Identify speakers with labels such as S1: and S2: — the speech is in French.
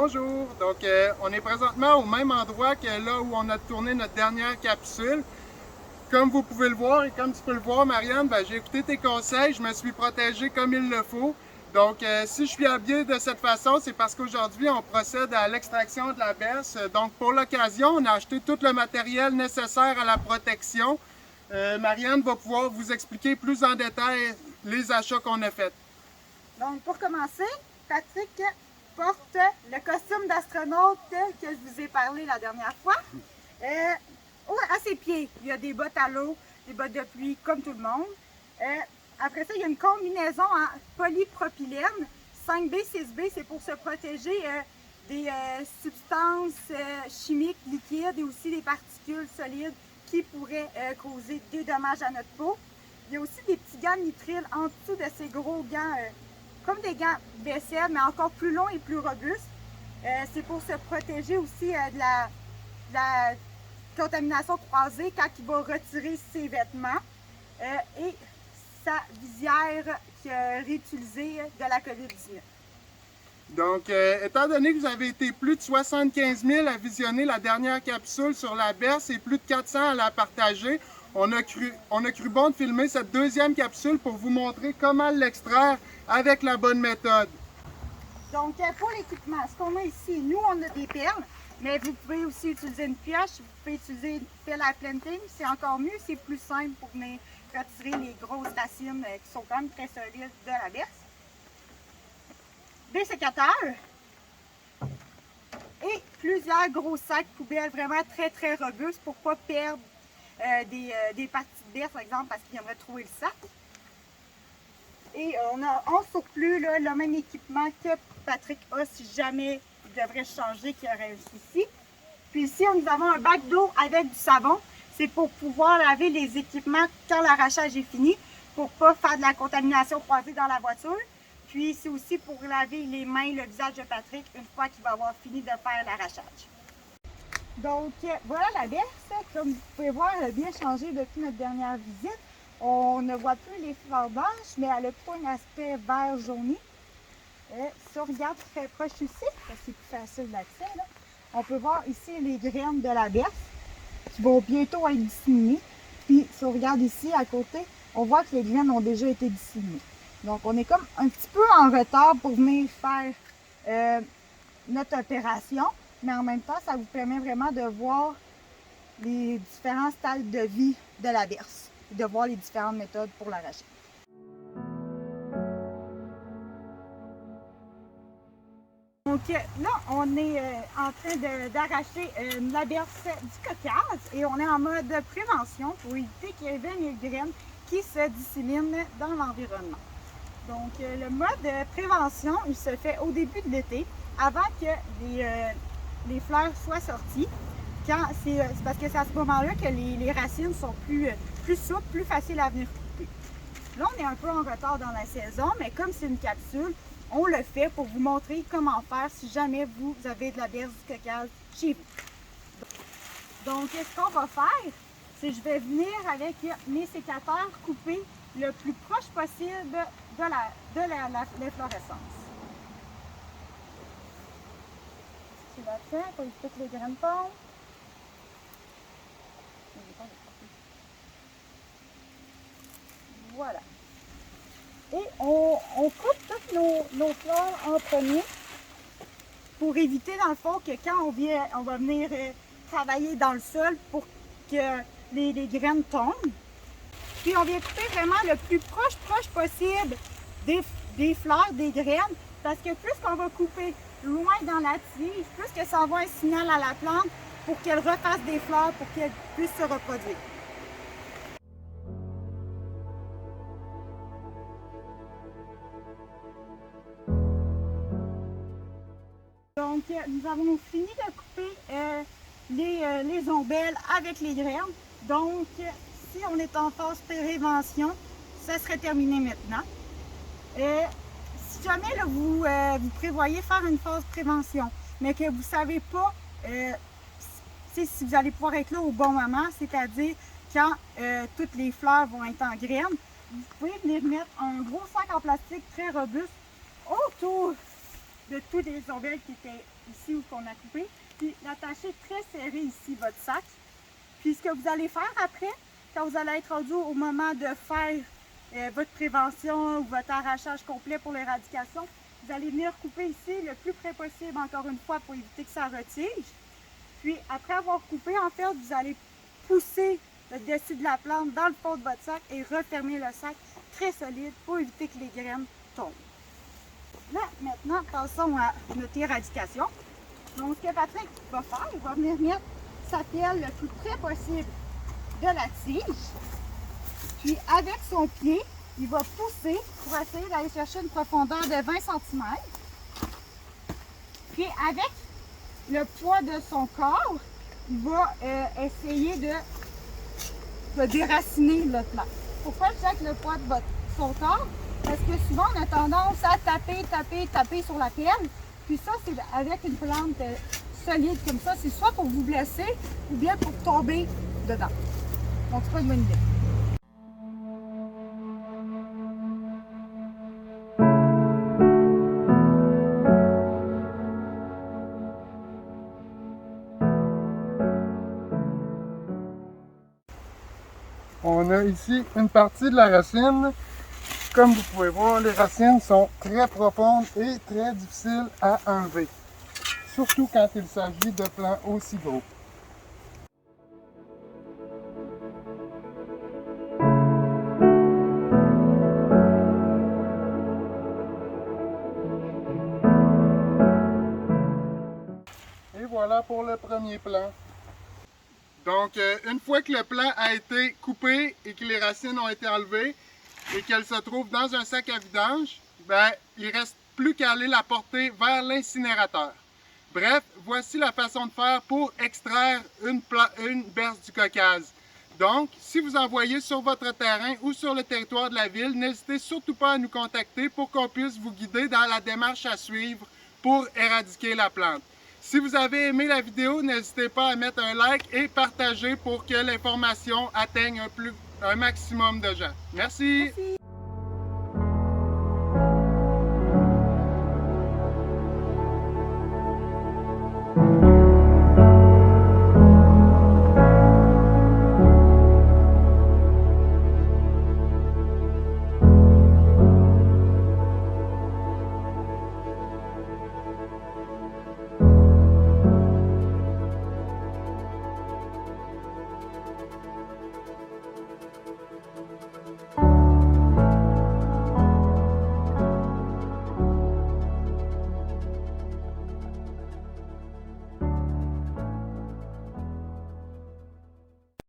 S1: Bonjour! Donc, on est présentement au même endroit que là où on a tourné notre dernière capsule. Comme vous pouvez le voir et comme tu peux le voir, Marianne, j'ai écouté tes conseils, je me suis protégé comme il le faut. Donc, si je suis habillé de cette façon, c'est parce qu'aujourd'hui, on procède à l'extraction de la berce. Donc, pour l'occasion, on a acheté tout le matériel nécessaire à la protection. Marianne va pouvoir vous expliquer plus en détail les achats qu'on a faits.
S2: Donc, pour commencer, Patrick porte le costume d'astronaute que je vous ai parlé la dernière fois. À ses pieds, il y a des bottes à l'eau, des bottes de pluie, comme tout le monde. Après ça, il y a une combinaison en polypropylène. 5B, 6B, c'est pour se protéger des substances chimiques liquides et aussi des particules solides qui pourraient causer des dommages à notre peau. Il y a aussi des petits gants de nitrile en dessous de ces gros gants, comme des gants vaisselle, mais encore plus longs et plus robustes. C'est pour se protéger aussi de la contamination croisée quand il va retirer ses vêtements. Et sa visière qui est réutilisée de la COVID-19.
S1: Donc, étant donné que vous avez été plus de 75 000 à visionner la dernière capsule sur la berce et plus de 400 à la partager, on a cru bon de filmer cette deuxième capsule pour vous montrer comment l'extraire avec la bonne méthode.
S2: Donc, pour l'équipement, ce qu'on a ici, nous, on a des perles, mais vous pouvez aussi utiliser une pioche, vous pouvez utiliser une pelle à planting, c'est encore mieux, c'est plus simple pour venir retirer les grosses racines qui sont quand même très solides de la berce. Des sécateurs et plusieurs gros sacs poubelles vraiment très robustes pour ne pas perdre des parties de berce, par exemple, parce qu'il aimerait trouver le sac. Et on a en surplus là, le même équipement que Patrick a si jamais il devrait changer, qu'il y aurait un souci. Puis ici, nous avons un bac d'eau avec du savon. C'est pour pouvoir laver les équipements quand l'arrachage est fini, pour ne pas faire de la contamination croisée dans la voiture. Puis c'est aussi pour laver les mains, le visage de Patrick une fois qu'il va avoir fini de faire l'arrachage. Donc voilà la berce. Comme vous pouvez voir, elle a bien changé depuis notre dernière visite. On ne voit plus les fleurs blanches, mais elle a plutôt un aspect vert jauni. Si on regarde très proche ici, c'est plus facile d'accès, on peut voir ici les graines de la berce qui vont bientôt être disséminées. Puis si on regarde ici à côté, on voit que les graines ont déjà été disséminées. Donc on est comme un petit peu en retard pour venir faire notre opération, mais en même temps, ça vous permet vraiment de voir les différents stades de vie de la berce, de voir les différentes méthodes pour l'arracher. Donc là, on est en train d'arracher la berce du coquillage et on est en mode prévention pour éviter qu'il y ait des graines qui se disséminent dans l'environnement. Donc le mode prévention, il se fait au début de l'été, avant que les fleurs soient sorties. C'est parce que c'est à ce moment-là que les racines sont plus souples, plus faciles à venir couper. Là, on est un peu en retard dans la saison, mais comme c'est une capsule, on le fait pour vous montrer comment faire si jamais vous avez de la berce du coquillage chez vous. Donc, ce qu'on va faire, c'est que je vais venir avec mes sécateurs couper le plus proche possible de l'efflorescence. C'est la fin pour éviter que les graines tombent. Voilà. Et on coupe toutes nos fleurs en premier pour éviter, dans le fond, que quand on va venir travailler dans le sol pour que les graines tombent. Puis on vient couper vraiment le plus proche possible des fleurs, des graines, parce que plus qu'on va couper loin dans la tige, plus que ça envoie un signal à la plante pour qu'elle refasse des fleurs, pour qu'elle puisse se reproduire. Donc, nous avons fini de couper les ombelles avec les graines. Donc, si on est en phase prévention, ça serait terminé maintenant. Si jamais là, vous prévoyez faire une phase prévention, mais que vous ne savez pas si vous allez pouvoir être là au bon moment, c'est-à-dire quand toutes les fleurs vont être en graines, vous pouvez venir mettre un gros sac en plastique très robuste autour de tous les ombelles qui étaient ici où on a coupé, puis l'attacher très serré ici, votre sac. Puis ce que vous allez faire après, quand vous allez être rendu au moment de faire votre prévention ou votre arrachage complet pour l'éradication, vous allez venir couper ici le plus près possible, encore une fois, pour éviter que ça retige. Puis après avoir coupé, en fait, vous allez pousser le dessus de la plante dans le fond de votre sac et refermer le sac très solide pour éviter que les graines tombent. Là, maintenant, passons à notre éradication. Donc, ce que Patrick va faire, il va venir mettre sa pelle le plus près possible de la tige. Puis, avec son pied, il va pousser pour essayer d'aller chercher une profondeur de 20 cm. Puis, avec le poids de son corps, il va essayer de déraciner le plant. Pourquoi je dis avec le poids de son corps? Parce que souvent, on a tendance à taper sur la pelle. Puis ça, c'est avec une plante solide comme ça, c'est soit pour vous blesser ou bien pour tomber dedans. Donc, c'est pas une bonne idée.
S1: On a ici une partie de la racine. Comme vous pouvez voir, les racines sont très profondes et très difficiles à enlever. Surtout quand il s'agit de plants aussi gros. Et voilà pour le premier plant. Donc, une fois que le plant a été coupé et que les racines ont été enlevées et qu'elles se trouvent dans un sac à vidange, ben, il ne reste plus qu'à aller la porter vers l'incinérateur. Bref, voici la façon de faire pour extraire une berce du Caucase. Donc, si vous en voyez sur votre terrain ou sur le territoire de la ville, n'hésitez surtout pas à nous contacter pour qu'on puisse vous guider dans la démarche à suivre pour éradiquer la plante. Si vous avez aimé la vidéo, n'hésitez pas à mettre un like et partager pour que l'information atteigne un maximum de gens. Merci!
S2: Merci!